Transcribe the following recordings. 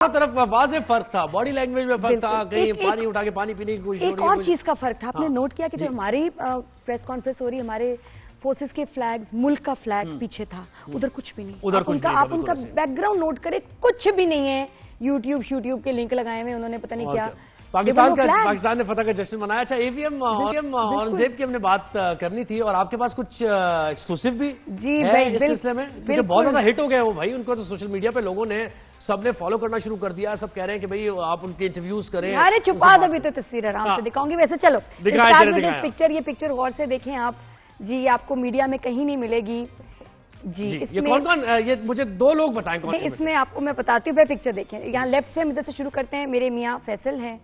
तरफ वाज़ेह फर्क था, बॉडी लैंग्वेज में फर्क था, कहीं पानी उठा के पानी पीने की कोशिश हो रही है। एक और चीज का फर्क था, आपने नोट किया कि जब हमारी प्रेस कॉन्फ्रेंस हो रही, हमारे फोर्सेस के फ्लैग्स, मुल्क का फ्लैग पीछे था, उधर कुछ भी नहीं। उधर कुछ नहीं, आप उनका बैकग्राउंड नोट करें, कुछ भी नहीं है। यूट्यूब के लिंक लगाए हुए उन्होंने, पता नहीं क्या। पाकिस्तान ने फतह का जश्न मनाया। अच्छा, एवीएम औरंगजेब की हमने बात करनी थी और आपके पास कुछ एक्सक्लूसिव भी जी है इस सिलसिले में, क्योंकि बहुत ज्यादा हिट हो गया वो भाई। उनको तो सोशल मीडिया पे लोगों ने सबने फॉलो करना शुरू कर दिया। सब कह रहे हैं कि भाई आप उनके इंटरव्यूज करें। अरे छुपा दो, अभी तो तस्वीर आराम से दिखाऊंगी। वैसे चलो ये पिक्चर गौर से देखें आप जी, आपको मीडिया में कहीं नहीं मिलेगी जी। इसमें कौन ये मुझे दो लोग बताएं कौन। इसमें आपको मैं बताती हूँ, पिक्चर देखें। यहाँ लेफ्ट से इधर से शुरू करते हैं। मेरे मियाँ फैसल हैं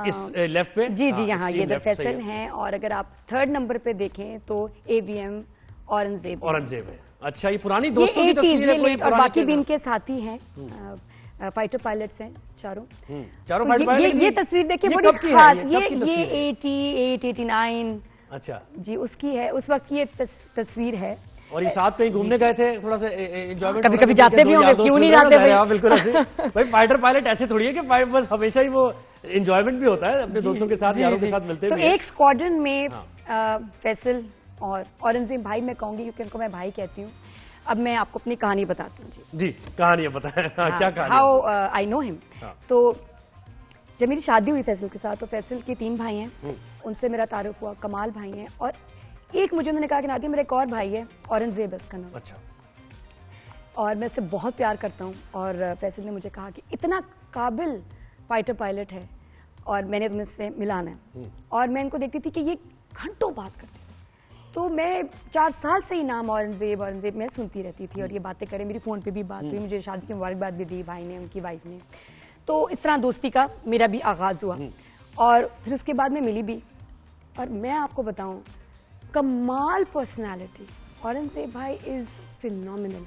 इस लेफ्ट पे जी, यहाँ ये इधर फैसल हैं। और अगर आप थर्ड नंबर पे देखें तो एवीएम औरंगजेब है। अच्छा, ये पुरानी दोस्तों की तस्वीर है कोई? और बाकी भी इनके साथी हैं, फाइटर पायलट्स हैं चारों फाइटर पायलट। ये तस्वीर देखिए, बड़ी खास। ये 88, 89 अच्छा जी उसकी है, उस वक्त की ये तस्वीर है। और ये साथ कहीं घूमने गए थे, थोड़ा सा एंजॉयमेंट। कभी जाते भी होंगे, क्यों नहीं जाते भाई। बिल्कुल ऐसे भाई, फाइटर पायलट ऐसे थोड़ी है कि बस हमेशा ही वो एंजॉयमेंट भी होता है, अपने दोस्तों के साथ, यारों के साथ मिलते हैं। तो एक स्क्वाड्रन में फैसल और औरंगजेब भाई मैं कहूंगी, क्योंकि उनको मैं भाई कहती हूँ। अब मैं आपको अपनी कहानी बताती हूँ जी। कहानी बताएं। क्या कहानी? How I know him. तो जब मेरी शादी हुई फैसल के साथ, तो फैसल के 3 भाई हैं, उनसे मेरा तारुफ हुआ। कमाल भाई हैं, और एक मुझे उन्होंने कहा कि नादिया मेरा एक और भाई है, औरंगजेब है उसका नाम। अच्छा। और मैं उससे बहुत प्यार करता हूँ। और फैसल ने मुझे कहा कि इतना काबिल फाइटर पायलट है और मैंने तुम्हें से मिलाना है। और मैं इनको देखती थी कि ये घंटों बात करते, तो मैं 4 साल से ही नाम औरंगजेब मैं सुनती रहती थी। और ये बातें करें, मेरी फ़ोन पे भी बात हुई, मुझे शादी की मुबारकबाद भी दी भाई ने, उनकी वाइफ ने। तो इस तरह दोस्ती का मेरा भी आगाज़ हुआ। और फिर उसके बाद मैं मिली भी। और मैं आपको बताऊं, कमाल पर्सनालिटी औरंगजेब भाई इज़ फिनोमिनल।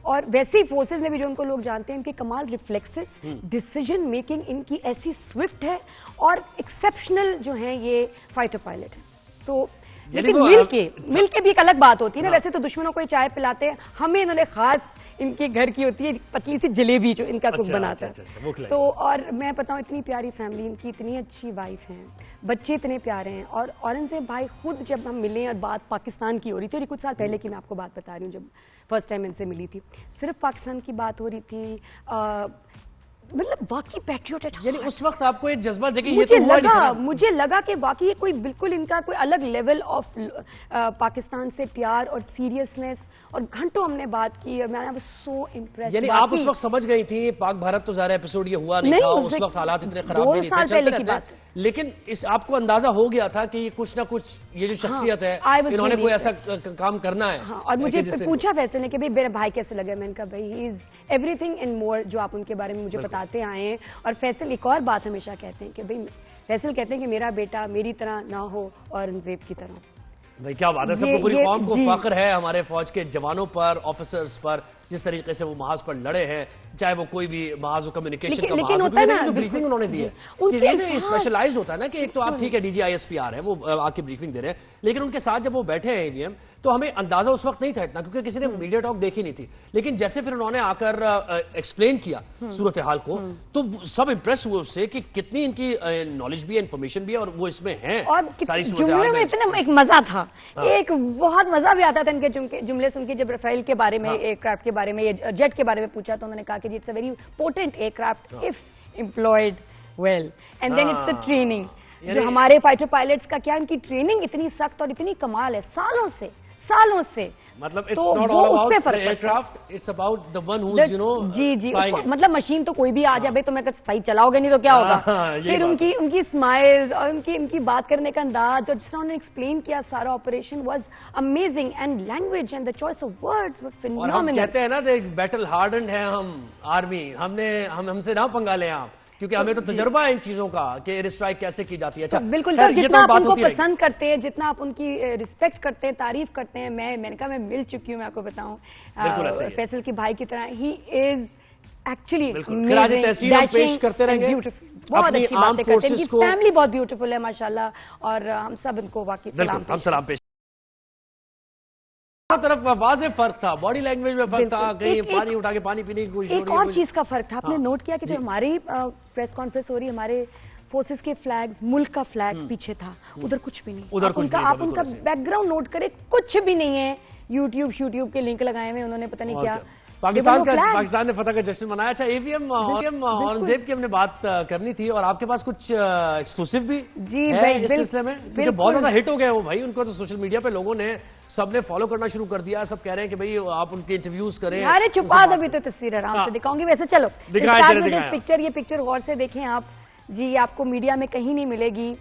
और वैसे ही फोर्सेस में भी जो उनको लोग जानते हैं, इनके कमाल रिफ्लेक्सेस, डिसीजन मेकिंग इनकी ऐसी स्विफ्ट है, और एक्सेप्शनल जो हैं ये फाइटर पायलट है। तो लेकिन मिलके भी एक अलग बात होती है ना। वैसे तो दुश्मनों को ही चाय पिलाते हैं, हमें इन्होंने खास इनके घर की होती है पतली सी जलेबी जो इनका कुक बनाता है। तो और मैं बताऊं, इतनी प्यारी फैमिली इनकी, इतनी अच्छी वाइफ हैं, बच्चे इतने प्यारे हैं। और औरंगजेब भाई खुद जब हम मिले और बात पाकिस्तान की हो रही थी, और कुछ साल पहले की मैं आपको बात बता रही हूँ, जब फर्स्ट टाइम इनसे मिली थी, सिर्फ पाकिस्तान की बात हो रही थी। मतलब वाकई पैट्रियट है। यानी उस वक्त आपको एक जज्बा देखिए, मुझे लगा कि वाकई कोई बिल्कुल इनका कोई अलग लेवल ऑफ पाकिस्तान से प्यार और सीरियसनेस। और घंटों हमने बात की और मैं सो इम्प्रेस्ड। यानी आप उस वक्त समझ गई थी पाक भारत तो ज़्यादा एपिसोड ये हुआ नहीं था, उस वक्त हालात इतने खराब नहीं थे, चलते रहते, लेकिन इस आपको अंदाजा हो गया था कि ये कुछ ना कुछ, ये जो शख्सियत है, इन्होंने कोई ऐसा काम करना है। और मुझे पूछा फैसल ने कि भाई मेरा भाई कैसे लगा, मैंने कहा भाई he is everything and more, जो आप उनके बारे में मुझे बताते आए हैं। और फैसल एक और बात हमेशा कहते हैं कि भाई, फैसल कहते हैं कि मेरा बेटा मेरी तरह ना हो, औरंगजेब की तरह। भाई क्या बात है, सबको पूरी कौम को फख्र है हमारे फौज के जवानों पर, ऑफिसर्स पर, जिस तरीके से वो महाज पर लड़े हैं, चाहे वो कोई भी महाज कम्युनिकेशन का महाज हो, जो ब्रीफिंग उन्होंने दी है, ये स्पेशलाइज्ड होता है ना कि एक तो आप ठीक है DGISPR है, वो आके ब्रीफिंग दे रहे हैं, लेकिन उनके साथ जब वो बैठे हैं एवीएम, तो हमें अंदाजा उस वक्त नहीं था इतना, क्योंकि किसी ने मीडिया टॉक देखी नहीं थी। लेकिन जैसे फिर उन्होंने आकर एक्सप्लेन किया सूरत हाल को, तो सब इंप्रेस हुए उससे कि कितनी इनकी नॉलेज भी है, इन्फॉर्मेशन भी है, और वो इसमें है। और सारी जुमले में इतना एक मजा था, एक बहुत मजा भी आता था इनके जुमले सुन के। जब राफेल के बारे में, एयरक्राफ्ट के बारे में, जेट के बारे में पूछा, तो उन्होंने कहा कि it's a very potent aircraft if employed well, and then it's the training. जो हमारे फाइटर पायलट्स का क्या, इनकी ट्रेनिंग इतनी सख्त और इतनी कमाल है, सालों से। मतलब it's not all about the aircraft, it's about the one who's जी मतलब मशीन तो कोई भी आ जाए तो मैं सही चलाओगे नहीं तो क्या होगा। फिर उनकी स्माइल्स और उनकी बात करने का अंदाज, और जिस तरह उन्होंने एक्सप्लेन किया सारा operation was amazing, and language and the choice of words were phenomenal. और हम कहते हैं ना, बैटल हार्डन्ड है हम आर्मी, हमसे ना पंगा लें आप, क्योंकि हमें तो तजुर्बा है इन चीजों का कि एयर स्ट्राइक कैसे की जाती है। अच्छा, बिल्कुल, जितना आप उनको पसंद करते हैं, जितना आप उनकी रिस्पेक्ट करते हैं, तारीफ करते हैं, मैंने कहा मैं मिल चुकी हूँ, मैं आपको बताऊं फैसल की भाई की तरह। ही इज एक्चुअली पेश करते रहेंगे, बहुत अच्छी बातें करते हैं, फैमिली बहुत ब्यूटीफुल है माशाल्लाह, और हम सब उनको वाकई सलाम पेश तरफ वाज़ेह फर्क था, बॉडी लैंग्वेज में फर्क था, कहीं पानी उठा के पानी पीने की कोशिश हो एक रही है, और चीज का फर्क था, आपने नोट किया कि जब हमारी प्रेस कॉन्फ्रेंस हो रही है, हमारे फोर्सेस के फ्लैग्स, मुल्क का फ्लैग पीछे था, उधर कुछ भी नहीं। उधर कुछ नहीं था, आप उनका बैकग्राउंड नोट करें, कुछ भी नहीं है। यूट्यूब के लिंक लगाए हुए उन्होंने, पता नहीं क्या। पाकिस्तान ने फतह का जश्न मनाया। अच्छा, एवीएम औरंगजेब की हमने बात करनी थी और आपके पास कुछ एक्सक्लूसिव भी जी है भाई, इस सिलसिले में, क्योंकि बहुत ज्यादा हिट हो गए वो भाई। उनको तो सोशल मीडिया पे लोगों ने सबने फॉलो करना शुरू कर दिया, सब कह रहे हैं कि भाई आप उनके इंटरव्यूज करें। अरे छुपा दो, अभी तो तस्वीर आराम से दिखाऊंगी। वैसे चलो पिक्चर, ये पिक्चर गौर से देखें आप जी, आपको मीडिया में कहीं नहीं मिलेगी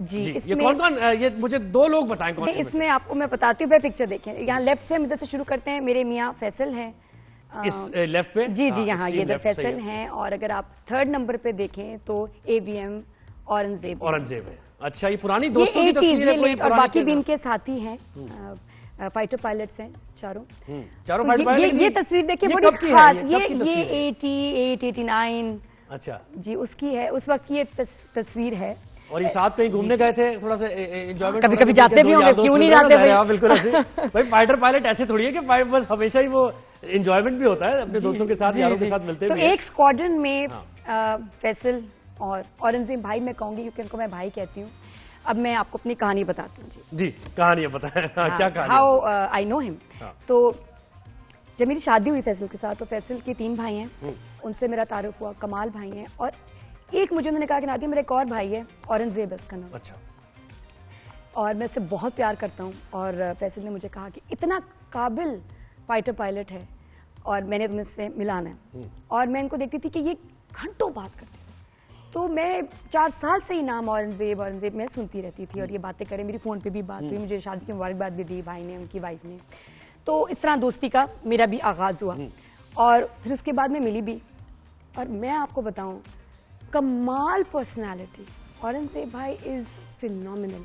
जी। इसमें ये कौन ये मुझे दो लोग बताएं कौन। इसमें आपको मैं बताती हूँ, पिक्चर देखें। यहाँ लेफ्ट से हम इधर से शुरू करते हैं। मेरे मियाँ फैसल हैं इस लेफ्ट पे जी जी, यहाँ ये इधर फैसल हैं। और अगर आप 3rd नंबर पे देखें तो एवीएम औरंगजेब है। अच्छा, ये पुरानी दोस्तों की तस्वीर है कोई, और बाकी भी इनके साथी हैं, फाइटर पायलट्स हैं चारों फाइटर पायलट। ये तस्वीर देखिए, बड़ी खास। ये 88, 89 अच्छा जी उसकी है, उस वक्त की ये तस्वीर है। और ये साथ कहीं घूमने गए थे, थोड़ा सा एंजॉयमेंट कभी कभी जाते भी होंगे, क्यों नहीं जाते भाई। बिल्कुल ऐसे भाई, फाइटर पायलट ऐसे थोड़ी है कि बस हमेशा ही वो एंजॉयमेंट भी होता है, अपने दोस्तों के साथ, यारों के साथ मिलते हैं। तो एक स्क्वाड्रन में फैसल और औरंगजेब भाई मैं कहूंगी, क्योंकि उनको मैं भाई कहती हूँ। अब मैं आपको अपनी कहानी बताती हूँ जी। कहानी पता है क्या कहानी? How I know him. तो जब मेरी शादी हुई फैसल के साथ, तो फैसल के 3 भाई हैं, उनसे मेरा तारुफ हुआ। कमाल भाई हैं, और एक मुझे उन्होंने कहा कि नादिया मेरा एक और भाई है, औरंगजेब है उसका नाम। अच्छा। और मैं उससे बहुत प्यार करता हूँ। और फैसल ने मुझे कहा कि इतना काबिल फाइटर पायलट है और मैंने तुम्हें इससे मिलाना है। और मैं इनको देखती थी कि ये घंटों बात करती थी, तो मैं 4 साल से ही नाम औरंगजेब मैं सुनती रहती थी। और ये बातें करें, मेरी फ़ोन पे भी बात हुई, मुझे शादी की मुबारकबाद भी दी भाई ने, उनकी वाइफ ने। तो इस तरह दोस्ती का मेरा भी आगाज़ हुआ। और फिर उसके बाद मैं मिली भी। और मैं आपको बताऊँ, कमाल पर्सनालिटी, औरंगजेब भाई इज फिनोमिनल।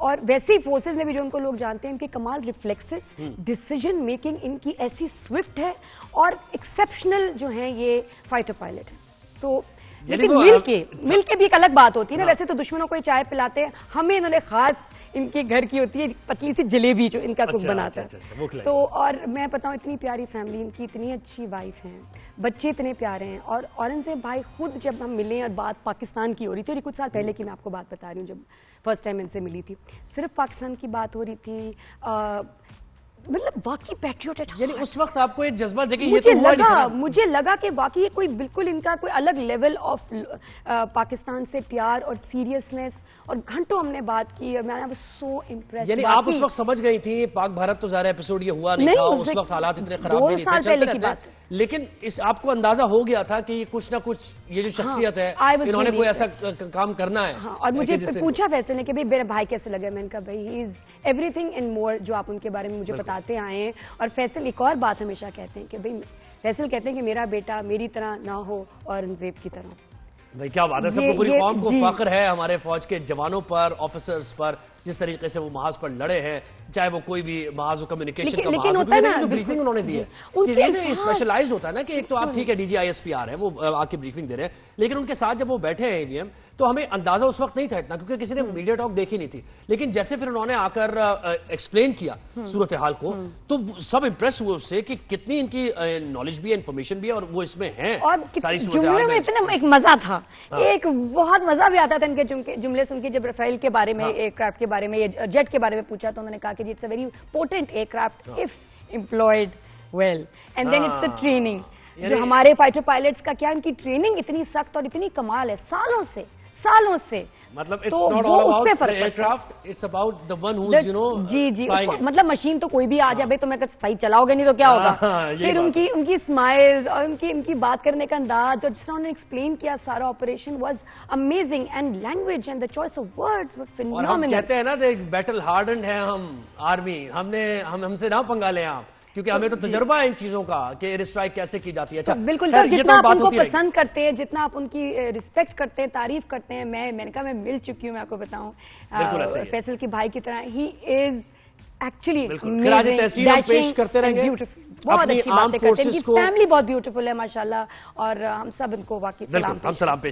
और वैसे ही फोर्सेस में भी जो उनको लोग जानते हैं, इनके कमाल रिफ्लेक्सेस, डिसीजन मेकिंग इनकी ऐसी स्विफ्ट है, और एक्सेप्शनल जो है ये फाइटर पायलट है। तो लेकिन मिलके भी एक अलग बात होती है ना। वैसे तो दुश्मनों को ही चाय पिलाते हैं, हमें इन्होंने खास इनके घर की होती है पतली सी जलेबी जो इनका कुक बनाता है। तो और मैं बताऊं, इतनी प्यारी फैमिली इनकी, इतनी अच्छी वाइफ है, बच्चे इतने प्यारे हैं। और औरंगजेब भाई खुद जब हम मिले और बात पाकिस्तान की हो रही थी, और कुछ साल पहले की मैं आपको बात बता रही हूँ, जब फर्स्ट टाइम इनसे मिली थी, सिर्फ पाकिस्तान की बात हो रही थी। मतलब वाकई पैट्रियोटिक, यानी उस वक्त आपको ये जज्बा देखिए, ये तो मुझे लगा कि वाकई ये कोई बिल्कुल इनका कोई अलग लेवल ऑफ पाकिस्तान से प्यार और सीरियसनेस। और घंटों हमने बात की और मैं सो इम्प्रेस्ड। यानी आप उस वक्त समझ गई थी पाक भारत तो ज़्यादा एपिसोड ये हुआ नहीं था, उस वक्त हालात इतने खराब नहीं थे, चलते रहते थे। लेकिन इस आपको अंदाजा हो गया था कि कुछ ना कुछ ये जो शख्सियत है, इन्होंने कोई ऐसा काम करना है। और मुझे पूछा फैसल ने कि भाई मेरा भाई कैसे लगे, मैंने कहा भाई he is everything and more, जो आप उनके बारे में मुझे बताते आए हैं। और फैसल एक और बात हमेशा कहते हैं कि भाई, फैसल कहते हैं कि मेरा बेटा मेरी तरह ना हो, औरंगजेब की तरह। भाई क्या बात है, सबको पूरी कौम को फख्र है हमारे फौज के जवानों पर, ऑफिसर्स पर, जिस तरीके से वो महाज पर लड़े हैं, चाहे वो कोई भी महाज हो, कम्युनिकेशन का महाज हो, जो ब्रीफिंग उन्होंने दी है, ये स्पेशलाइज्ड होता है ना, कि एक तो आप ठीक है डीजी ISPR है, वो आके ब्रीफिंग दे रहे हैं, लेकिन उनके साथ जब वो बैठे हैं एवीएम, तो हमें अंदाजा उस वक्त नहीं था इतना, क्योंकि किसी ने मीडिया टॉक देखी नहीं थी। लेकिन जैसे फिर उन्होंने आकर एक्सप्लेन किया सूरत हाल को, तो सब इंप्रेस हुए उससे कि कितनी इनकी नॉलेज भी है, इन्फॉर्मेशन भी है, और वो इसमें है। और सारी जुमले में इतना एक मजा था, एक बहुत मजा भी आता था इनके जुमले सुन के। जब राफेल के बारे में, एयरक्राफ्ट के बारे में, जेट के बारे में पूछा, तो उन्होंने कहा कि it's a very potent aircraft if employed well, and then it's the training. जो हमारे फाइटर पायलट्स का क्या, इनकी ट्रेनिंग इतनी सख्त और इतनी कमाल है, सालों से। मतलब it's not all about the aircraft, it's about the one who is, you know, जी मतलब मशीन तो कोई भी आ जाए तो मैं सही चलाओगे नहीं तो क्या होगा। फिर उनकी स्माइल्स और उनकी बात करने का अंदाज, और जिस तरह उन्होंने एक्सप्लेन किया सारा operation was amazing, and language and the choice of words were phenomenal. और हम कहते हैं ना, बैटल हार्डन्ड है हम आर्मी, हमसे ना पंगा लें आप, क्योंकि हमें तो तजुर्बा है इन चीजों का कि एयर स्ट्राइक कैसे की जाती है। अच्छा, बिल्कुल, तो जितना आप उनको पसंद करते हैं, जितना आप उनकी रिस्पेक्ट करते हैं, तारीफ करते हैं, मैंने कहा मैं मिल चुकी हूँ, मैं आपको बताऊं, फैसल के भाई की तरह ही इज एक्चुअली पेश करते रहेंगे, बहुत अच्छी बातें करते हैं, फैमिली बहुत ब्यूटीफुल है माशाल्लाह, और हम सब इनको वाकई सलाम पेश